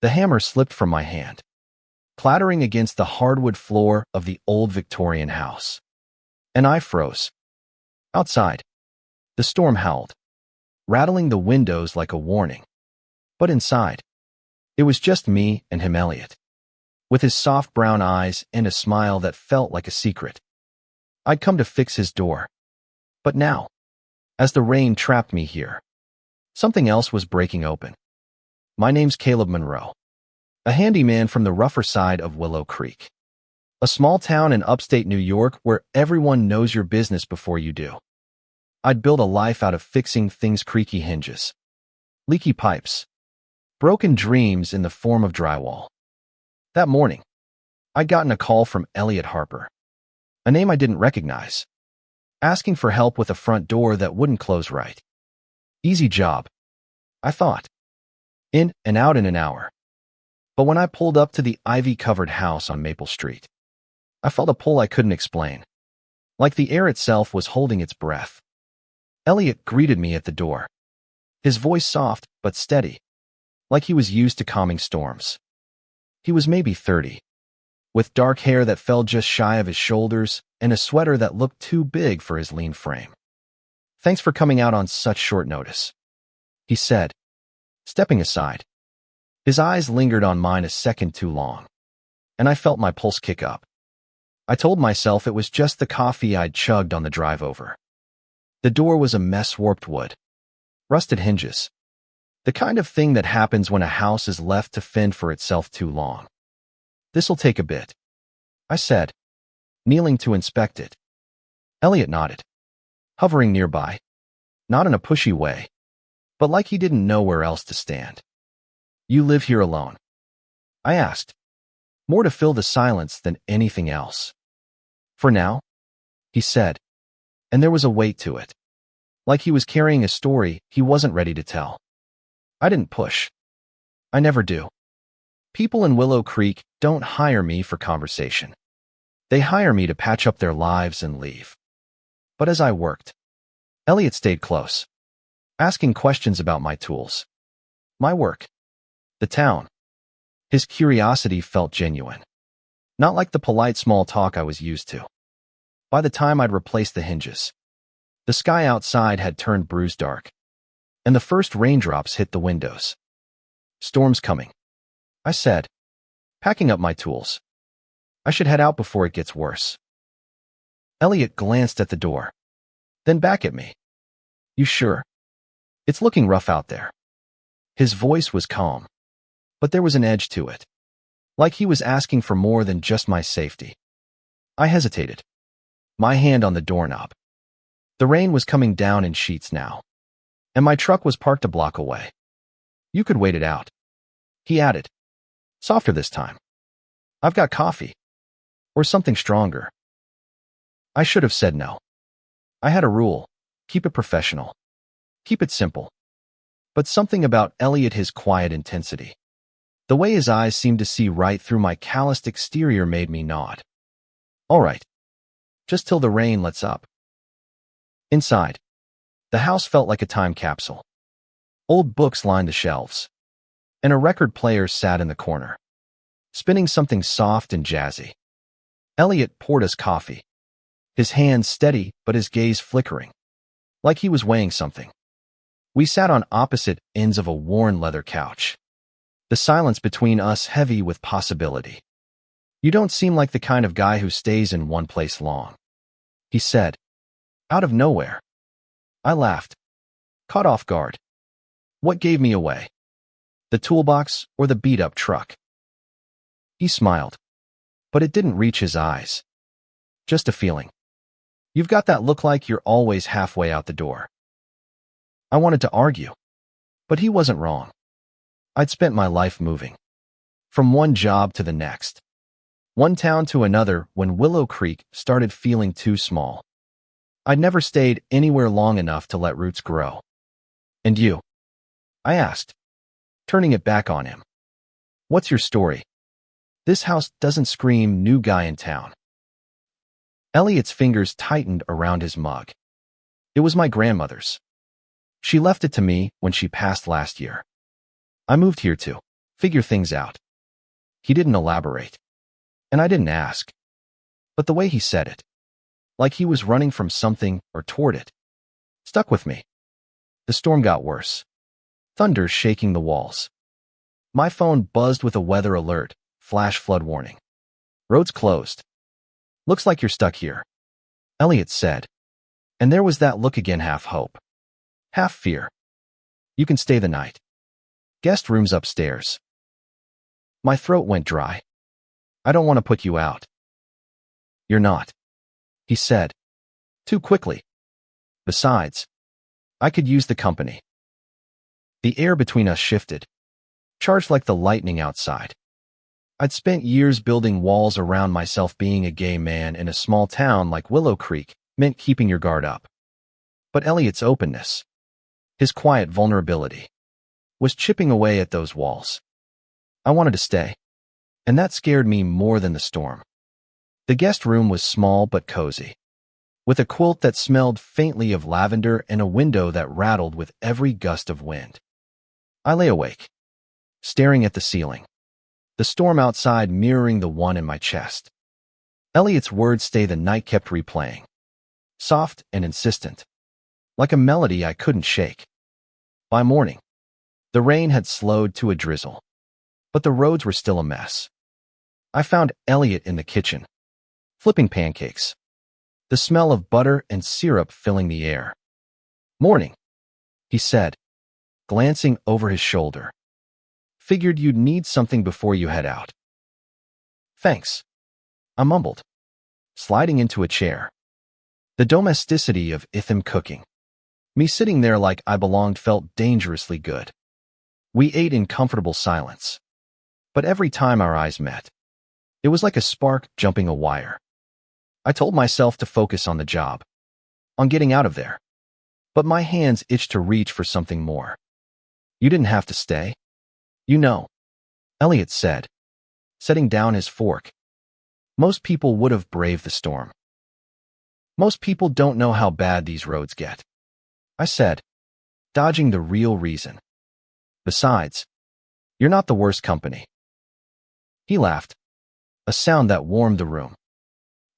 The hammer slipped from my hand, clattering against the hardwood floor of the old Victorian house. And I froze. Outside, the storm howled, rattling the windows like a warning. But inside, it was just me and him, Elliot, with his soft brown eyes and a smile that felt like a secret. I'd come to fix his door. But now, as the rain trapped me here, something else was breaking open. My name's Caleb Monroe, a handyman from the rougher side of Willow Creek, a small town in upstate New York where everyone knows your business before you do. I'd built a life out of fixing things: creaky hinges, leaky pipes, broken dreams in the form of drywall. That morning, I'd gotten a call from Elliot Harper, a name I didn't recognize, asking for help with a front door that wouldn't close right. Easy job, I thought. In and out in an hour. But when I pulled up to the ivy-covered house on Maple Street, I felt a pull I couldn't explain, like the air itself was holding its breath. Elliot greeted me at the door, his voice soft but steady, like he was used to calming storms. He was maybe 30, with dark hair that fell just shy of his shoulders and a sweater that looked too big for his lean frame. "Thanks for coming out on such short notice," he said, stepping aside. His eyes lingered on mine a second too long, and I felt my pulse kick up. I told myself it was just the coffee I'd chugged on the drive over. The door was a mess: warped wood, rusted hinges, the kind of thing that happens when a house is left to fend for itself too long. "This'll take a bit," I said, kneeling to inspect it. Elliot nodded, hovering nearby, not in a pushy way, but like he didn't know where else to stand. "You live here alone?" I asked, more to fill the silence than anything else. "For now," he said, and there was a weight to it, like he was carrying a story he wasn't ready to tell. I didn't push. I never do. People in Willow Creek don't hire me for conversation. They hire me to patch up their lives and leave. But as I worked, Elliot stayed close, asking questions about my tools, my work, the town. His curiosity felt genuine, not like the polite small talk I was used to. By the time I'd replaced the hinges, the sky outside had turned bruised dark, and the first raindrops hit the windows. "Storm's coming," I said, packing up my tools. "I should head out before it gets worse." Elliot glanced at the door, then back at me. "You sure? It's looking rough out there." His voice was calm, but there was an edge to it, like he was asking for more than just my safety. I hesitated, my hand on the doorknob. The rain was coming down in sheets now, and my truck was parked a block away. "You could wait it out," he added, softer this time. "I've got coffee, or something stronger." I should have said no. I had a rule: keep it professional, keep it simple. But something about Elliot, his quiet intensity, the way his eyes seemed to see right through my calloused exterior, made me nod. "All right, just till the rain lets up." Inside, the house felt like a time capsule. Old books lined the shelves, and a record player sat in the corner, spinning something soft and jazzy. Elliot poured us coffee, his hand steady but his gaze flickering, like he was weighing something. We sat on opposite ends of a worn leather couch, the silence between us heavy with possibility. "You don't seem like the kind of guy who stays in one place long," he said, out of nowhere. I laughed, caught off guard. What gave me away? The toolbox or the beat-up truck? He smiled, but it didn't reach his eyes. "Just a feeling. You've got that look like you're always halfway out the door." I wanted to argue, but he wasn't wrong. I'd spent my life moving, from one job to the next, one town to another, when Willow Creek started feeling too small. I'd never stayed anywhere long enough to let roots grow. "And you?" I asked, turning it back on him. "What's your story? This house doesn't scream new guy in town." Elliot's fingers tightened around his mug. It was my grandmother's. She left it to me when she passed last year. I moved here to Figure things out. He didn't elaborate. And I didn't ask. But the way he said it, like he was running from something or toward it, stuck with me. The storm got worse. Thunder shaking the walls. My phone buzzed with a weather alert, flash flood warning. Roads closed. Looks like you're stuck here, Elliot said. And there was that look again, half hope, half fear. You can stay the night. Guest room's upstairs. My throat went dry. I don't want to put you out. You're not, he said, too quickly. Besides, I could use the company. The air between us shifted, charged like the lightning outside. I'd spent years building walls around myself. Being a gay man in a small town like Willow Creek meant keeping your guard up. But Elliot's openness, his quiet vulnerability, was chipping away at those walls. I wanted to stay, and that scared me more than the storm. The guest room was small but cozy, with a quilt that smelled faintly of lavender and a window that rattled with every gust of wind. I lay awake, staring at the ceiling, the storm outside mirroring the one in my chest. Elliot's words stay the night kept replaying, soft and insistent, like a melody I couldn't shake. By morning, the rain had slowed to a drizzle, but the roads were still a mess. I found Elliot in the kitchen, flipping pancakes, the smell of butter and syrup filling the air. Morning, he said, glancing over his shoulder. Figured you'd need something before you head out. Thanks, I mumbled, sliding into a chair. The domesticity of Itham cooking, me sitting there like I belonged, felt dangerously good. We ate in comfortable silence, but every time our eyes met, it was like a spark jumping a wire. I told myself to focus on the job, on getting out of there, but my hands itched to reach for something more. You didn't have to stay. You know, Elliot said, setting down his fork. Most people would have braved the storm. Most people don't know how bad these roads get, I said, dodging the real reason. Besides, you're not the worst company. He laughed, a sound that warmed the room.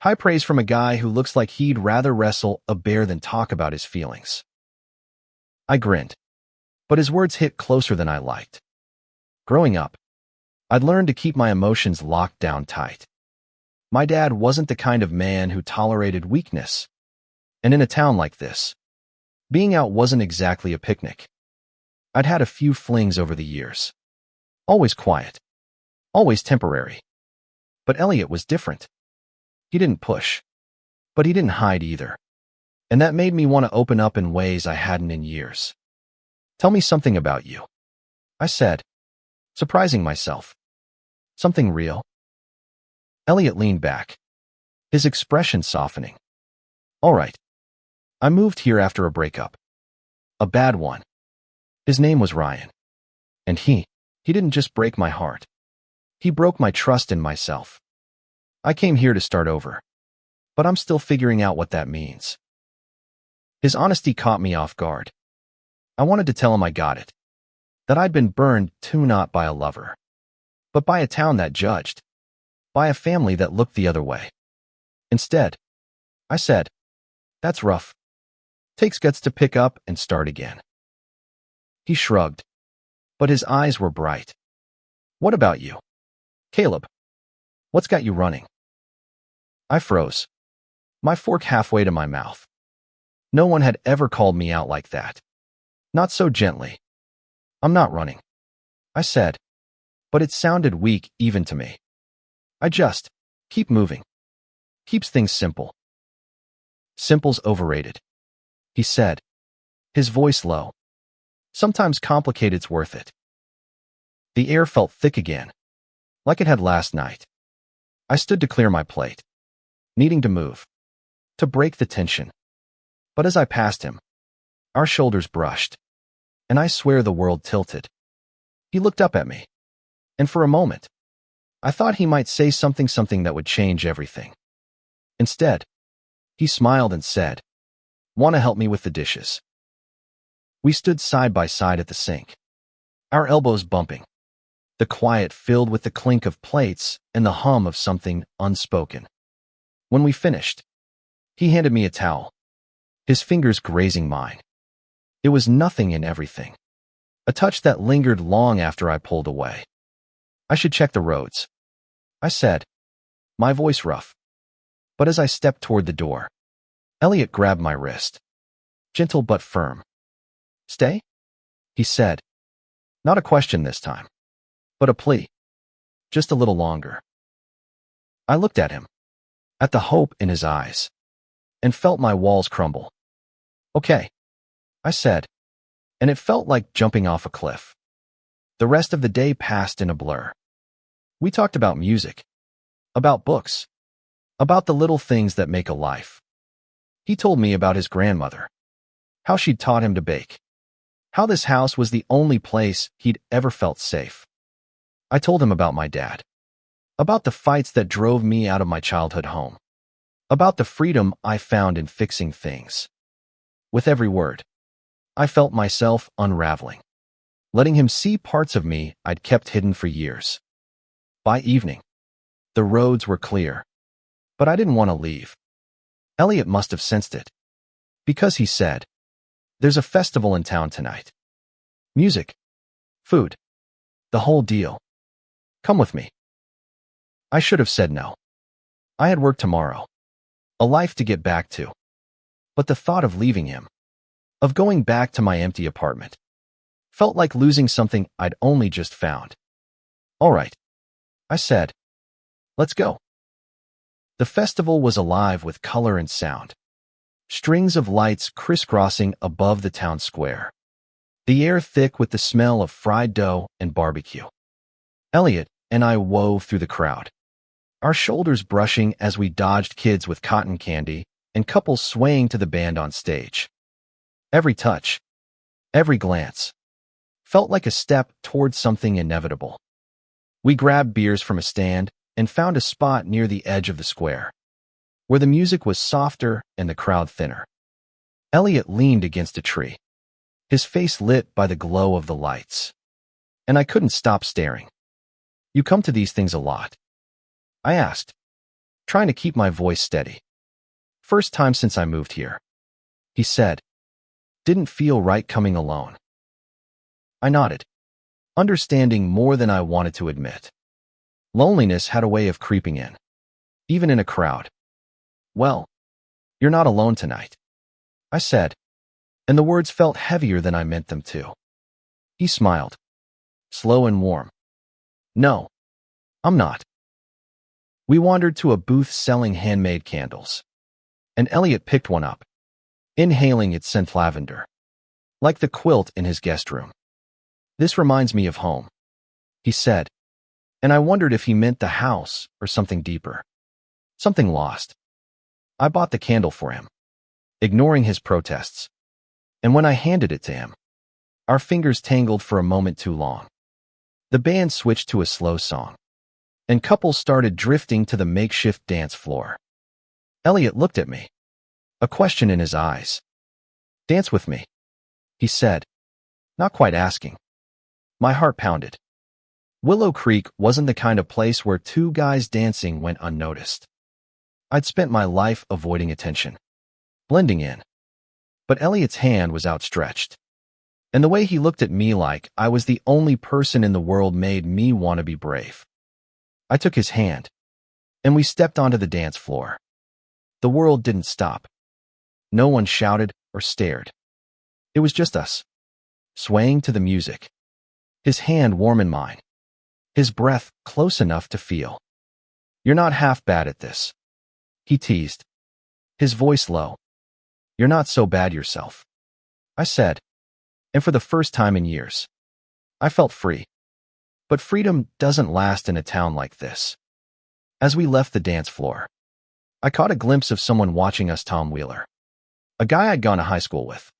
High praise from a guy who looks like he'd rather wrestle a bear than talk about his feelings. I grinned, but his words hit closer than I liked. Growing up, I'd learned to keep my emotions locked down tight. My dad wasn't the kind of man who tolerated weakness. And in a town like this, being out wasn't exactly a picnic. I'd had a few flings over the years. Always quiet. Always temporary. But Elliot was different. He didn't push. But he didn't hide either. And that made me want to open up in ways I hadn't in years. Tell me something about you, I said, surprising myself. Something real. Elliot leaned back, his expression softening. All right. I moved here after a breakup. A bad one. His name was Ryan. And he didn't just break my heart. He broke my trust in myself. I came here to start over. But I'm still figuring out what that means. His honesty caught me off guard. I wanted to tell him I got it. That I'd been burned too, not by a lover, but by a town that judged, by a family that looked the other way. Instead, I said, that's rough. Takes guts to pick up and start again. He shrugged, but his eyes were bright. What about you, Caleb? What's got you running? I froze, my fork halfway to my mouth. No one had ever called me out like that. Not so gently. I'm not running, I said, but it sounded weak even to me. I just keep moving. Keeps things simple. Simple's overrated, he said, his voice low. Sometimes complicated's worth it. The air felt thick again, like it had last night. I stood to clear my plate, needing to move, to break the tension. But as I passed him, our shoulders brushed, and I swear the world tilted. He looked up at me, and for a moment, I thought he might say something that would change everything. Instead, he smiled and said, "Want to help me with the dishes?" We stood side by side at the sink, our elbows bumping, the quiet filled with the clink of plates and the hum of something unspoken. When we finished, he handed me a towel, his fingers grazing mine. It was nothing and everything, a touch that lingered long after I pulled away. I should check the roads, I said, my voice rough. But as I stepped toward the door, Elliot grabbed my wrist, gentle but firm. Stay? He said. Not a question this time, but a plea. Just a little longer. I looked at him, at the hope in his eyes, and felt my walls crumble. Okay, I said, and it felt like jumping off a cliff. The rest of the day passed in a blur. We talked about music, about books, about the little things that make a life. He told me about his grandmother, how she'd taught him to bake, how this house was the only place he'd ever felt safe. I told him about my dad, about the fights that drove me out of my childhood home, about the freedom I found in fixing things. With every word, I felt myself unraveling, letting him see parts of me I'd kept hidden for years. By evening, the roads were clear, but I didn't want to leave. Elliot must have sensed it, because he said, "There's a festival in town tonight. Music, food, the whole deal. Come with me." I should have said no. I had work tomorrow, a life to get back to. But the thought of leaving him, of going back to my empty apartment, felt like losing something I'd only just found. All right, I said. Let's go. The festival was alive with color and sound. Strings of lights crisscrossing above the town square. The air thick with the smell of fried dough and barbecue. Elliot and I wove through the crowd, our shoulders brushing as we dodged kids with cotton candy and couples swaying to the band on stage. Every touch, every glance, felt like a step towards something inevitable. We grabbed beers from a stand and found a spot near the edge of the square, where the music was softer and the crowd thinner. Elliot leaned against a tree, his face lit by the glow of the lights, and I couldn't stop staring. "You come to these things a lot?" I asked, trying to keep my voice steady. "First time since I moved here," he said. "Didn't feel right coming alone." I nodded, understanding more than I wanted to admit. Loneliness had a way of creeping in, even in a crowd. "Well, you're not alone tonight," I said, and the words felt heavier than I meant them to. He smiled, slow and warm. "No, I'm not." We wandered to a booth selling handmade candles, and Elliot picked one up, inhaling its scent lavender, like the quilt in his guest room. "This reminds me of home," he said, and I wondered if he meant the house or something deeper, something lost. I bought the candle for him, ignoring his protests, and when I handed it to him, our fingers tangled for a moment too long. The band switched to a slow song, and couples started drifting to the makeshift dance floor. Elliot looked at me, a question in his eyes. "Dance with me," he said, not quite asking. My heart pounded. Willow Creek wasn't the kind of place where two guys dancing went unnoticed. I'd spent my life avoiding attention, blending in. But Elliot's hand was outstretched, and the way he looked at me like I was the only person in the world made me want to be brave. I took his hand, and we stepped onto the dance floor. The world didn't stop. No one shouted or stared. It was just us, swaying to the music, his hand warm in mine, his breath close enough to feel. "You're not half bad at this," he teased, his voice low. "You're not so bad yourself," I said, and for the first time in years, I felt free. But freedom doesn't last in a town like this. As we left the dance floor, I caught a glimpse of someone watching us. Tom Wheeler, a guy I'd gone to high school with,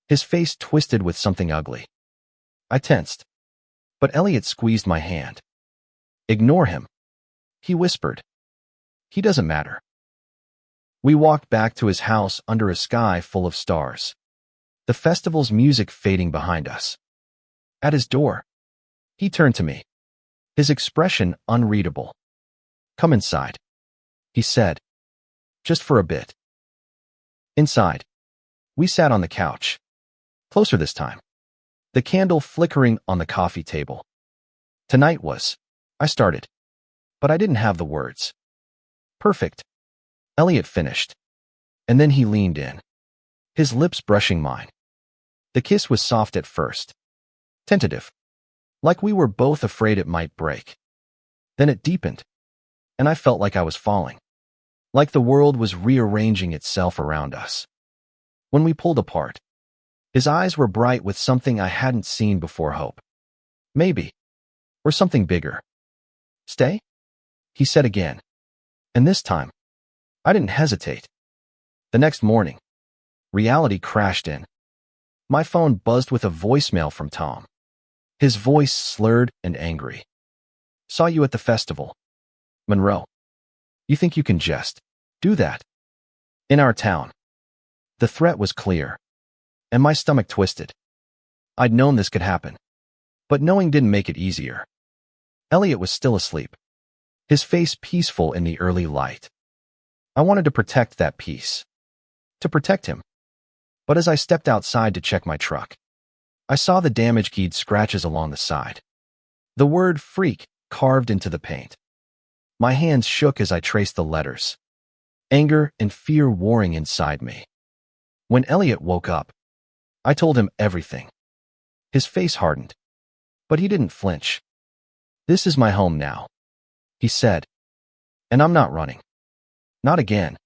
his face twisted with something ugly. I tensed, but Elliot squeezed my hand. "Ignore him," he whispered. "He doesn't matter." We walked back to his house under a sky full of stars, the festival's music fading behind us. At his door, he turned to me, his expression unreadable. "Come inside," he said, "just for a bit." Inside, we sat on the couch, closer this time, the candle flickering on the coffee table. "Tonight was," I started, but I didn't have the words. "Perfect," Elliot finished, and then he leaned in, his lips brushing mine. The kiss was soft at first, tentative, like we were both afraid it might break. Then it deepened, and I felt like I was falling, like the world was rearranging itself around us. When we pulled apart, his eyes were bright with something I hadn't seen before: hope. Maybe. Or something bigger. "Stay?" he said again. And this time, I didn't hesitate. The next morning, reality crashed in. My phone buzzed with a voicemail from Tom. His voice slurred and angry. "Saw you at the festival. Monroe. You think you can just do that? In our town?" The threat was clear, and my stomach twisted. I'd known this could happen, but knowing didn't make it easier. Elliot was still asleep, his face peaceful in the early light. I wanted to protect that peace, to protect him. But as I stepped outside to check my truck, I saw the damage-keyed scratches along the side. The word "freak" carved into the paint. My hands shook as I traced the letters, anger and fear warring inside me. When Elliot woke up, I told him everything. His face hardened, but he didn't flinch. "This is my home now," he said, "and I'm not running. Not again."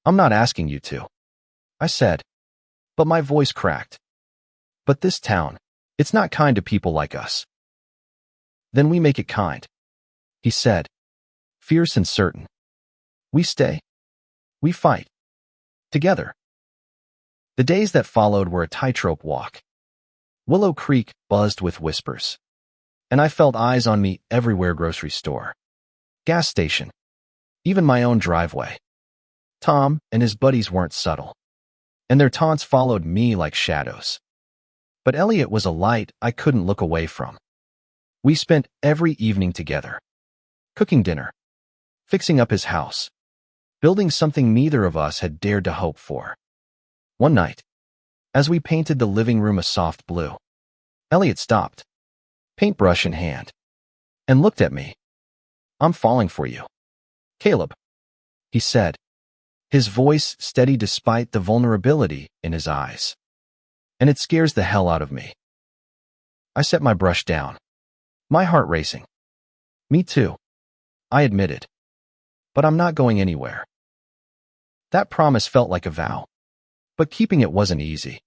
"I'm not asking you to," I said, but my voice cracked. "But this town, it's not kind to people like us." "Then we make it kind," he said, fierce and certain. "We stay. We fight. Together." The days that followed were a tightrope walk. Willow Creek buzzed with whispers, and I felt eyes on me everywhere: grocery store, gas station, even my own driveway. Tom and his buddies weren't subtle, and their taunts followed me like shadows. But Elliot was a light I couldn't look away from. We spent every evening together, cooking dinner, fixing up his house, building something neither of us had dared to hope for. One night, as we painted the living room a soft blue, Elliot stopped, paintbrush in hand, and looked at me. "I'm falling for you, Caleb," he said, his voice steady despite the vulnerability in his eyes. "And it scares the hell out of me." I set my brush down, my heart racing. "Me too," I admitted. "But I'm not going anywhere." That promise felt like a vow, but keeping it wasn't easy.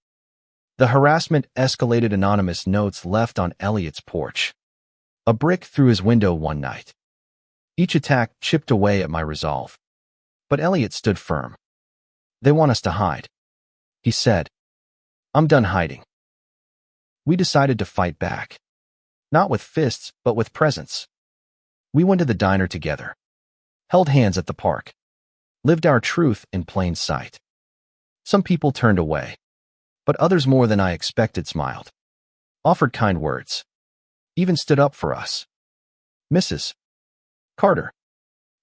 The harassment escalated. Anonymous notes left on Elliot's porch, a brick through his window one night. Each attack chipped away at my resolve. But Elliot stood firm. "They want us to hide," he said. "I'm done hiding." We decided to fight back, not with fists, but with presence. We went to the diner together, held hands at the park, lived our truth in plain sight. Some people turned away, but others more than I expected smiled, offered kind words, even stood up for us. Mrs. Carter,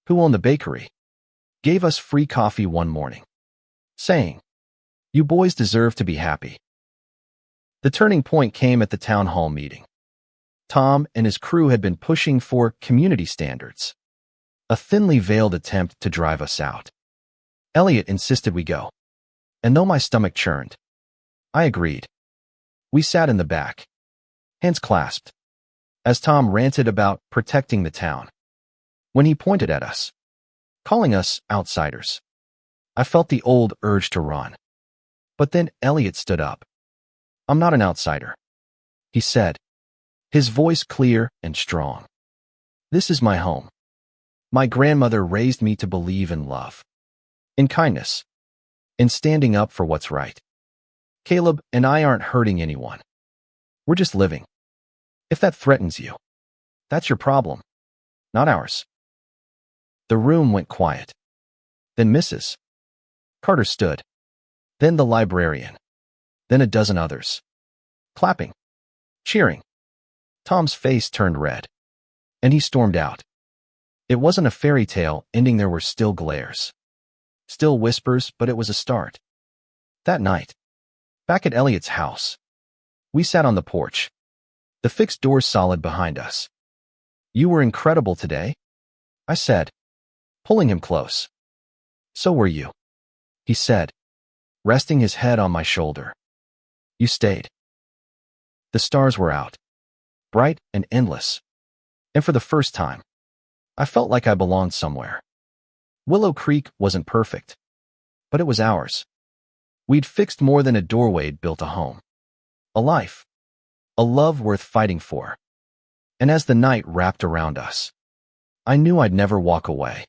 who owned the bakery, gave us free coffee one morning, saying, "You boys deserve to be happy." The turning point came at the town hall meeting. Tom and his crew had been pushing for community standards, a thinly veiled attempt to drive us out. Elliot insisted we go, and though my stomach churned, I agreed. We sat in the back, hands clasped, as Tom ranted about protecting the town. When he pointed at us, calling us outsiders, I felt the old urge to run. But then Elliot stood up. "I'm not an outsider," he said, his voice clear and strong. "This is my home. My grandmother raised me to believe in love, in kindness, in standing up for what's right. Caleb and I aren't hurting anyone. We're just living. If that threatens you, that's your problem, not ours." The room went quiet. Then Mrs. Carter stood. Then the librarian. Then a dozen others. Clapping. Cheering. Tom's face turned red. And he stormed out. It wasn't a fairy tale ending. There were still glares. Still whispers, but it was a start. That night, back at Elliot's house, we sat on the porch, the fixed doors solid behind us. "You were incredible today," I said, pulling him close. "So were you," he said, resting his head on my shoulder. "You stayed." The stars were out, bright and endless, and for the first time, I felt like I belonged somewhere. Willow Creek wasn't perfect, but it was ours. We'd fixed more than a doorway, built a home, a life, a love worth fighting for. And as the night wrapped around us, I knew I'd never walk away.